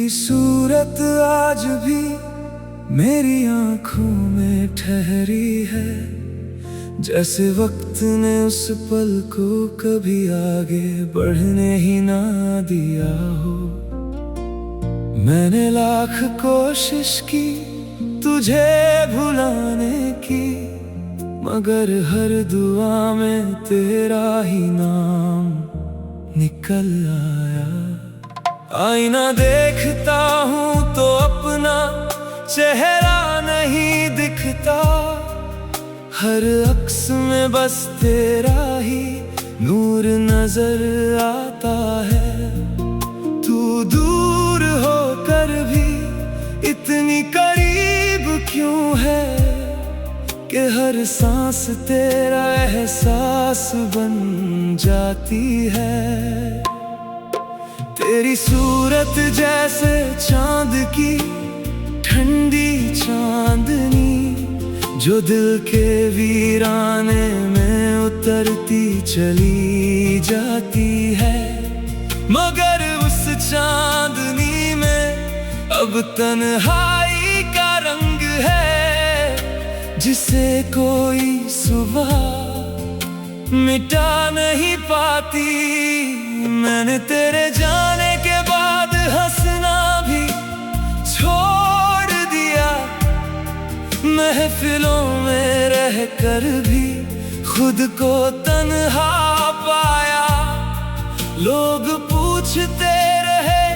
सूरत आज भी मेरी आंखों में ठहरी है, जैसे वक्त ने उस पल को कभी आगे बढ़ने ही ना दिया हो। मैंने लाख कोशिश की तुझे भुलाने की, मगर हर दुआ में तेरा ही नाम निकल आया। आईना देखता हूँ तो अपना चेहरा नहीं दिखता, हर अक्स में बस तेरा ही नूर नजर आता है। तू दूर होकर भी इतनी करीब क्यों है कि हर सांस तेरा एहसास बन जाती है। तेरी सूरत जैसे चांद की ठंडी चांदनी, जो दिल के वीराने में उतरती चली जाती है। मगर उस चांदनी में अब तन्हाई का रंग है, जिसे कोई सुबह मिटा नहीं पाती। मैंने तेरे जाने के बाद हंसना भी छोड़ दिया, महफिलों में रहकर भी खुद को तन्हा पाया। लोग पूछते रहे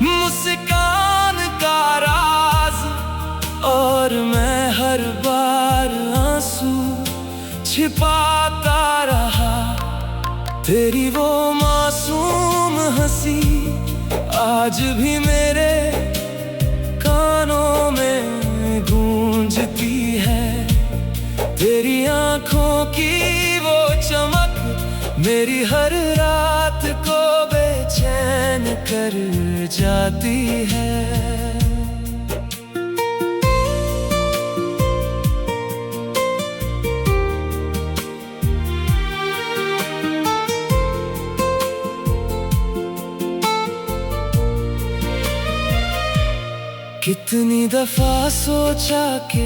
मुस्कान का राज, और मैं हर बार आंसू छिपाता रहा। तेरी वो मासूम हंसी आज भी मेरे कानों में गूंजती है। तेरी आंखों की वो चमक मेरी हर रात को बेचैन कर जाती है। कितनी दफा सोचा कि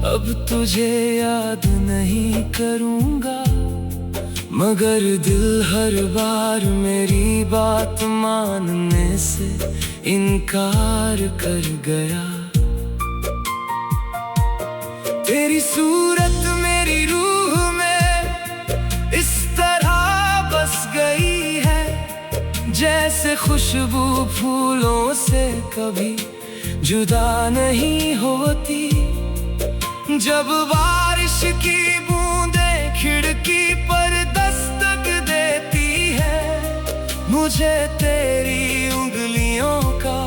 अब तुझे याद नहीं करूंगा, मगर दिल हर बार मेरी बात मानने से इनकार कर गया। तेरी सूरत मेरी रूह में इस तरह बस गई है, जैसे खुशबू फूलों से कभी जुदा नहीं होती। जब बारिश की बूंदें खिड़की पर दस्तक देती है, मुझे तेरी उंगलियों का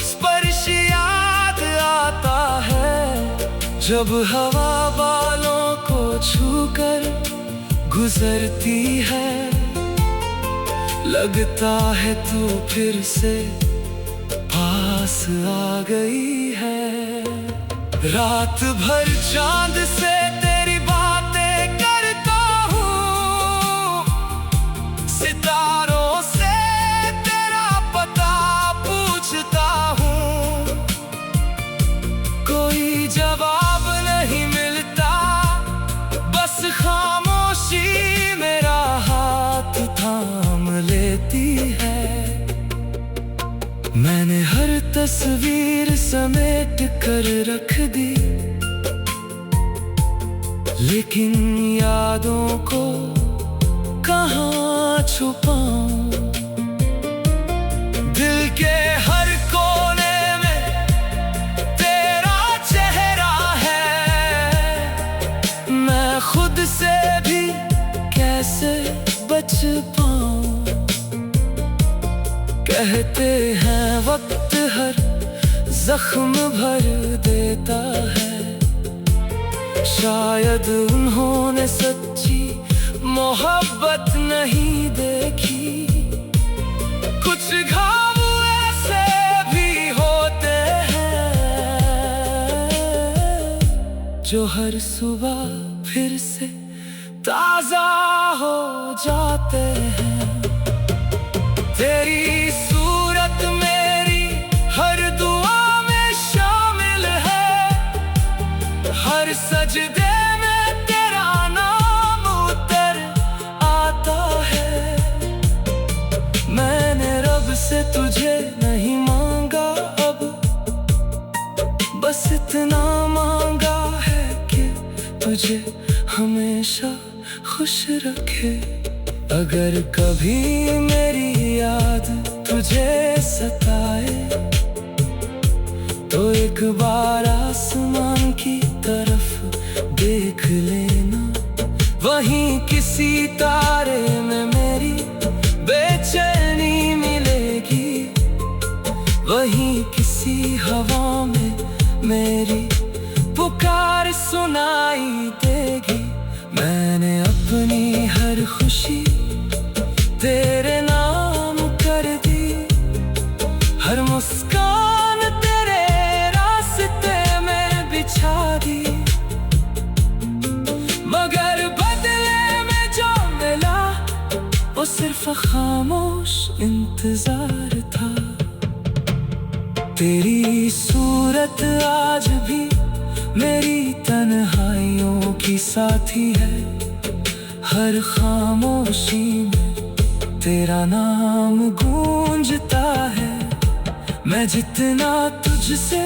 स्पर्श याद आता है। जब हवा बालों को छूकर गुजरती है, लगता है तू फिर से पास आ गई है। रात भर चांद से तेरी बातें करता हूँ, सितारों से तेरा पता पूछता हूँ। कोई जवाब नहीं मिलता, बस खामोशी मेरा हाथ थाम लेती है। मैंने हर तस्वीर समेट कर रख दी, लेकिन यादों को कहाँ छुपाऊं। दिल के हर कोने में तेरा चेहरा है, मैं खुद से भी कैसे बच पाऊं। कहते हैं वक्त हर जख्म भर देता है, शायद उन्होंने सच्ची मोहब्बत नहीं देखी। कुछ घाव ऐसे भी होते हैं, जो हर सुबह फिर से ताजा हो जाते हैं। तेरी सूरत मेरी सजदे में तेरा नाम उतर आता है। मैंने रब से तुझे नहीं मांगा अब, बस इतना मांगा है कि तुझे हमेशा खुश रखे। अगर कभी मेरी याद तुझे सताए तो एक बार आसमान की तरफ देख लेना, वहीं किसी तारे में मेरी बेचैनी मिलेगी, वहीं किसी हवा में मेरी पुकार सुनाई देगी। मैंने अपनी हर खुशी तेरे नाम कर दी, हर मुस्कान तेरे रास्ते में बिछा दी, मगर बदले में जो मिला वो सिर्फ खामोश इंतजार था। तेरी सूरत आज भी मेरी तन्हाइयों की साथी है, हर खामोशी में तेरा नाम गूंजता है। मैं जितना तुझसे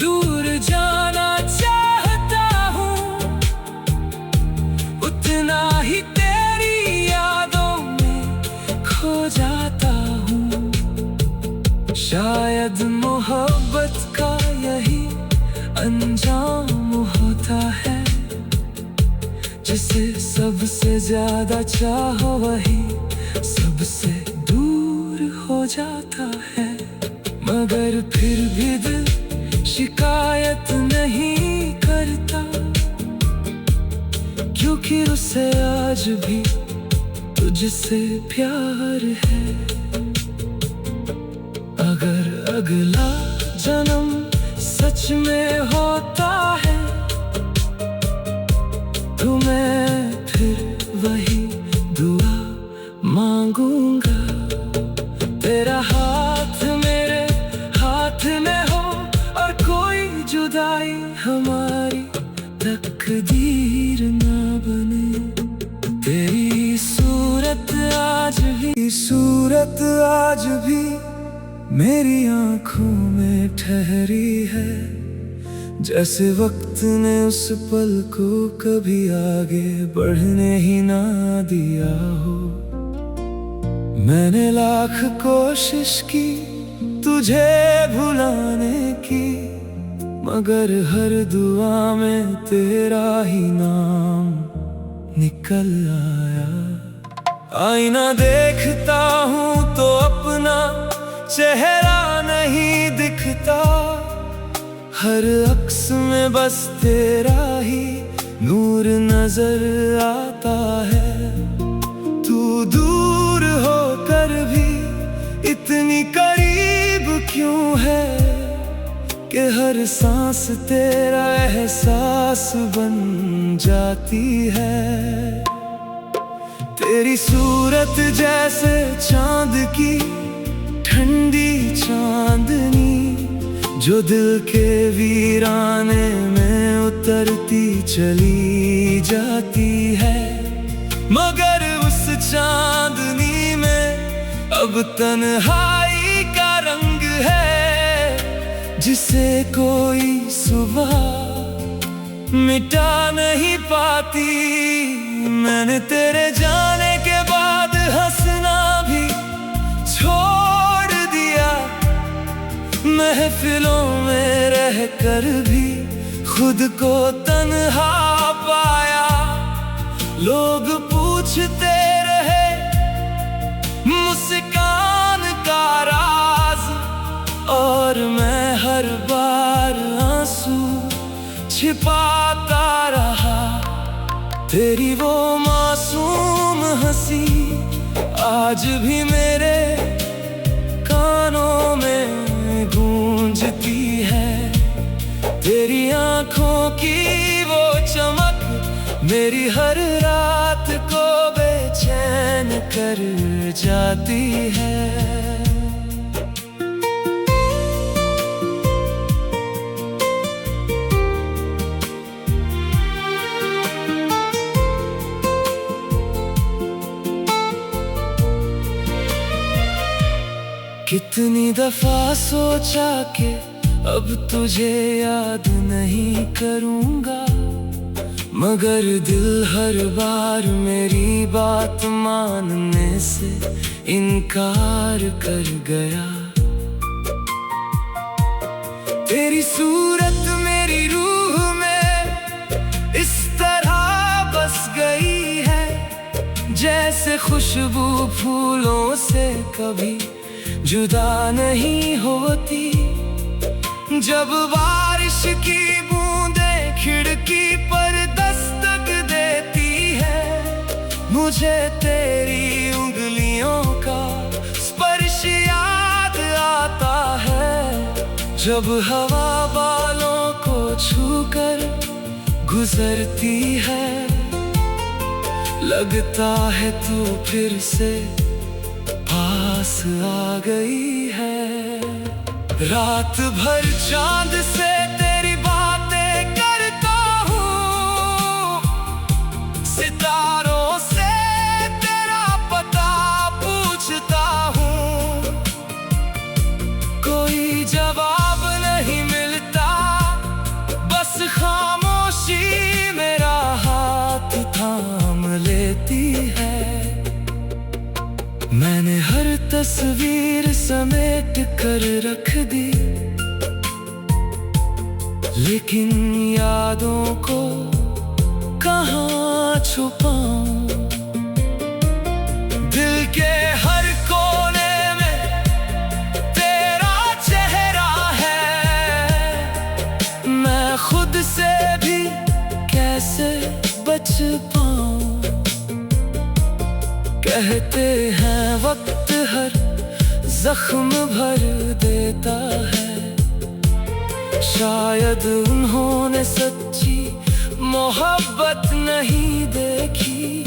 दूर जाना चाहता हूँ, उतना ही तेरी यादों में खो जाता हूँ। शायद मोहब्बत का यही अंजाम होता है, जिसे सबसे ज्यादा चाहो वही सबसे दूर हो जाता है। मगर फिर भी दिल शिकायत नहीं करता, क्योंकि उसे आज भी तुझसे प्यार है। अगर अगला जन्म सच में होता है तो मैं फिर वही दुआ मांगूंगा, तेरा हाथ मेरे हाथ में हो और कोई जुदाई हमारी तकदीर ना बने। तेरी सूरत आज भी मेरी आँखों में ठहरी है, जैसे वक्त ने उस पल को कभी आगे बढ़ने ही ना दिया हो। मैंने लाख कोशिश की तुझे भुलाने की, मगर हर दुआ में तेरा ही नाम निकल आया। आईना देखता हूँ तो अपना चेहरा नहीं दिखता, हर अक्स में बस तेरा ही नूर नजर आता है। तू दूर होकर भी इतनी करीब क्यों है कि हर सांस तेरा एहसास बन जाती है। तेरी सूरत जैसे चांद की ठंडी चांदनी, जो दिल के वीराने में उतरती चली जाती है। मगर उस चांदनी में अब तन्हाई का रंग है, जिसे कोई सुबह मिटा नहीं पाती। मैंने तेरे जाने के बाद हंसना भी छोड़ दिया, महफिलों में रहकर भी खुद को तन्हा पाया। लोग पूछते रहे मुस्कान का राज, और मैं हर बार आंसू छिपाता रहा। तेरी वो मासूम हंसी आज भी मेरे कानों में गूंजती है। तेरी आँखों की वो चमक मेरी हर रात को बेचैन कर जाती है। दफा सोचा कि अब तुझे याद नहीं करूंगा, मगर दिल हर बार मेरी बात मानने से इनकार कर गया। तेरी सूरत मेरी रूह में इस तरह बस गई है, जैसे खुशबू फूलों से कभी जुदा नहीं होती। जब बारिश की बूंदें खिड़की पर दस्तक देती है, मुझे तेरी उंगलियों का स्पर्श याद आता है। जब हवा बालों को छूकर गुजरती है, लगता है तू फिर से पास आ गई है। रात भर चांद से तेरी बातें करता हूँ, सितारों से तेरा पता पूछता हूँ। कोई जवाब नहीं मिलता, बस खामोशी मेरा हाथ थाम लेती है। मैंने हर तस्वीर समेट कर रख दी, लेकिन यादों को कहाँ छुपाऊं। दिल के हर कोने में तेरा चेहरा है, मैं खुद से भी कैसे बच पाऊं। कहते हैं वक्त हर जख्म भर देता है, शायद उन्होंने सच्ची मोहब्बत नहीं देखी।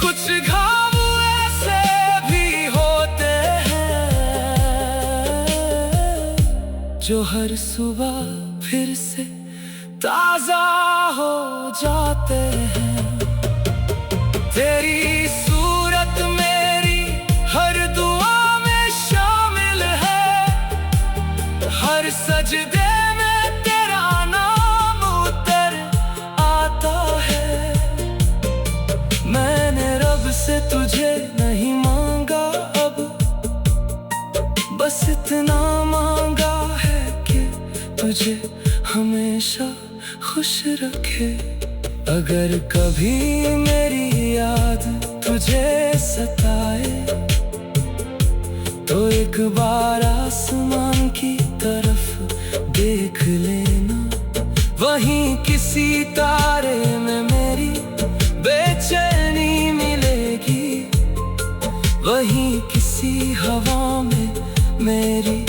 कुछ घाव ऐसे भी होते हैं, जो हर सुबह फिर से ताजा हो जाते हैं। तेरी सूरत मेरी हर दुआ में शामिल है, हर सजदे में तेरा नाम उतर आता है। मैंने रब से तुझे नहीं मांगा अब, बस इतना मांगा है कि तुझे हमेशा खुश रखे। अगर कभी मेरी याद तुझे सताए, तो एक बार आसमान की तरफ देख लेना। वहीं किसी तारे में मेरी बेचैनी मिलेगी, वहीं किसी हवा में मेरी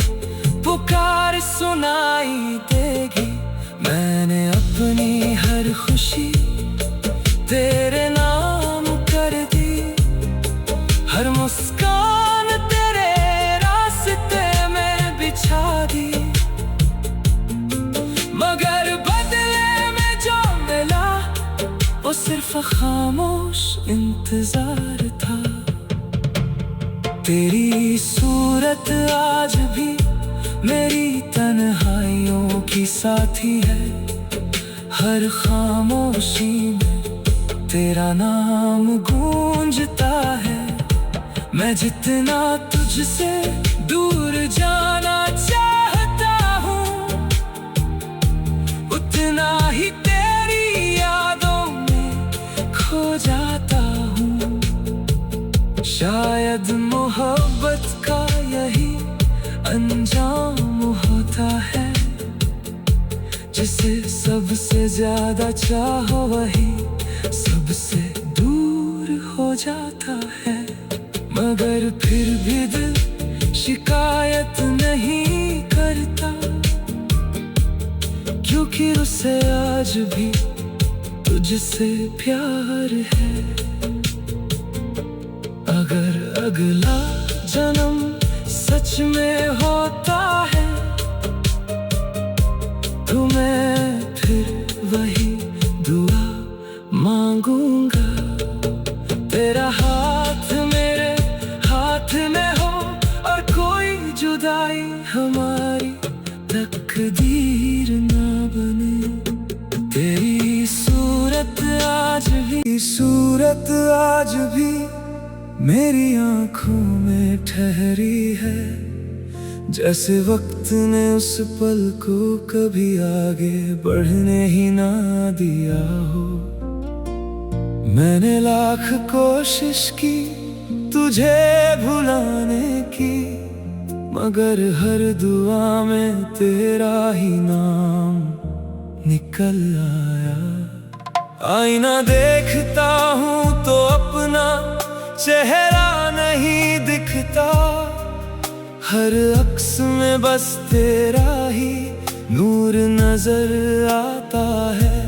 पुकार सुनाई देगी। मैंने अपनी हर खुशी तेरे नाम कर दी, हर मुस्कान तेरे रास्ते में बिछा दी। मगर बदले में जो मिला, वो सिर्फ खामोश इंतजार था। तेरी सूरत आज भी मेरी तन्हाइयों की साथी है, हर खामोशी में तेरा नाम गूंजता है। मैं जितना तुझसे दूर जाना चाहता हूँ, उतना ही तेरी यादों में खो जाता हूँ। शायद मोहब्बत का यही अंजाम होता है, जिसे सबसे ज्यादा चाहो वही सबसे दूर हो जाता है। मगर फिर भी दिल शिकायत नहीं करता, क्योंकि उसे आज भी तुझसे प्यार है। अगर अगला जन्म सच में होता है, तो मैं फिर वही दुआ मांगूंगा। तेरा हाथ मेरे हाथ में हो और कोई जुदाई हमारी तकदीर ना बने। तेरी सूरत आज भी मेरी आंखों में ठहरी है, जैसे वक्त ने उस पल को कभी आगे बढ़ने ही ना दिया हो। मैंने लाख कोशिश की तुझे भुलाने की, मगर हर दुआ में तेरा ही नाम निकल आया। आईना देखता हूँ तो अपना चेहरा नहीं दिखता, हर अक्स में बस तेरा ही नूर नजर आता है।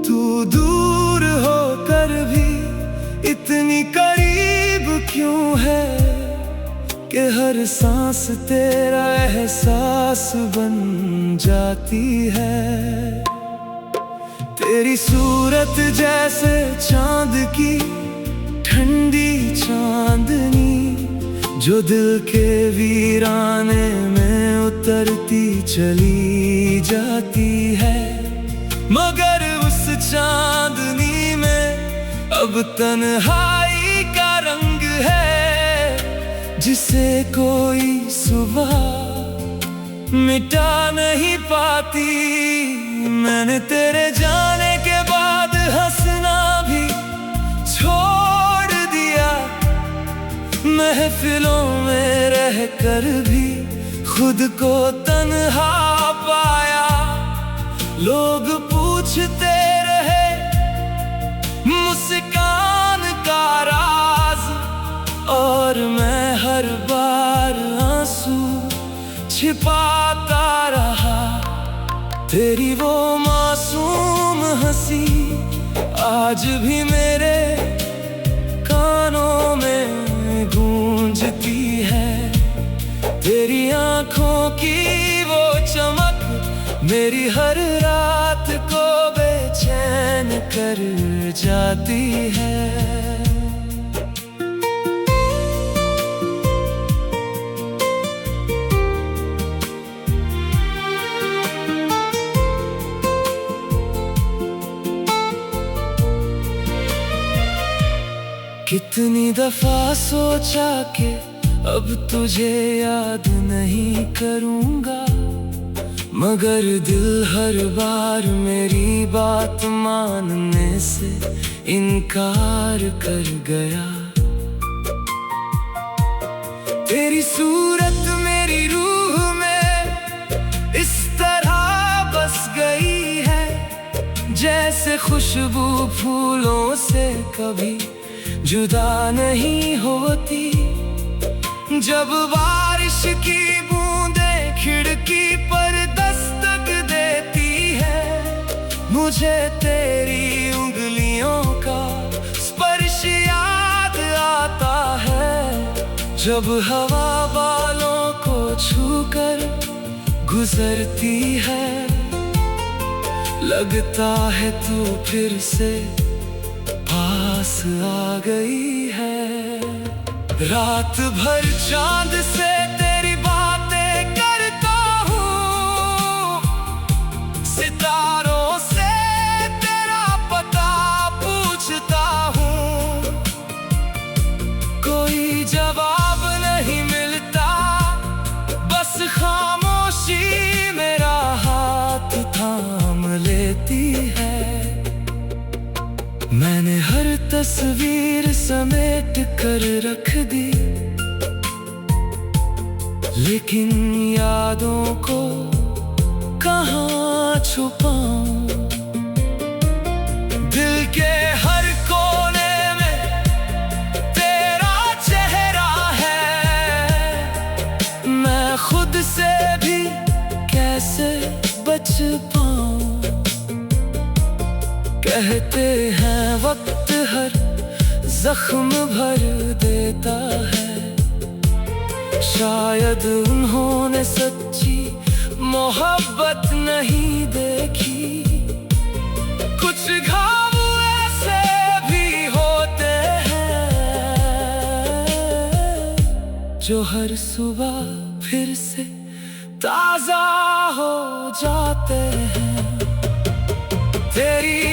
तू दूर होकर भी इतनी करीब क्यों है, कि हर सांस तेरा एहसास बन जाती है। तेरी सूरत जैसे चांद की ठंडी चांदनी, जो दिल के वीराने में उतरती चली जाती है। मगर उस चांदनी में अब तन्हाई का रंग है, जिसे कोई सुबह मिटा नहीं पाती। मैंने तेरे जाने के बाद हंसना भी छोड़ दिया, महफिलों में रहकर भी खुद को तन्हा पाया। लोग पूछते रहे मुस्कान का राज, और मैं हर बार आंसू छिपाता रहा। तेरी वो मासूम हंसी आज भी मेरे कानों में गूंजती है। तेरी आंखों की वो चमक मेरी हर रात को बेचैन कर जाती है। कितनी दफा सोचा कि अब तुझे याद नहीं करूंगा, मगर दिल हर बार मेरी बात मानने से इनकार कर गया। तेरी सूरत मेरी रूह में इस तरह बस गई है, जैसे खुशबू फूलों से कभी जुदा नहीं होती। जब बारिश की बूंदें खिड़की पर दस्तक देती है, मुझे तेरी उंगलियों का स्पर्श याद आता है। जब हवा बालों को छूकर गुजरती है, लगता है तू फिर से पास आ गई है। रात भर चांद से तेरी बातें करता हूँ, सितारों से तेरा पता पूछता हूँ। कोई जवाब नहीं मिलता, बस खामोशी मेरा हाथ थाम लेती है। मैंने हर तस्वीर समेट कर रख दी, लेकिन यादों को कहाँ छुपाऊं। दिल के हर कोने में तेरा चेहरा है, मैं खुद से भी कैसे बच पाऊं। कहते हैं वक्त हर जख्म भर देता है, शायद उन्होंने सच्ची मोहब्बत नहीं देखी। कुछ घाव ऐसे भी होते हैं, जो हर सुबह फिर से ताजा हो जाते हैं। तेरी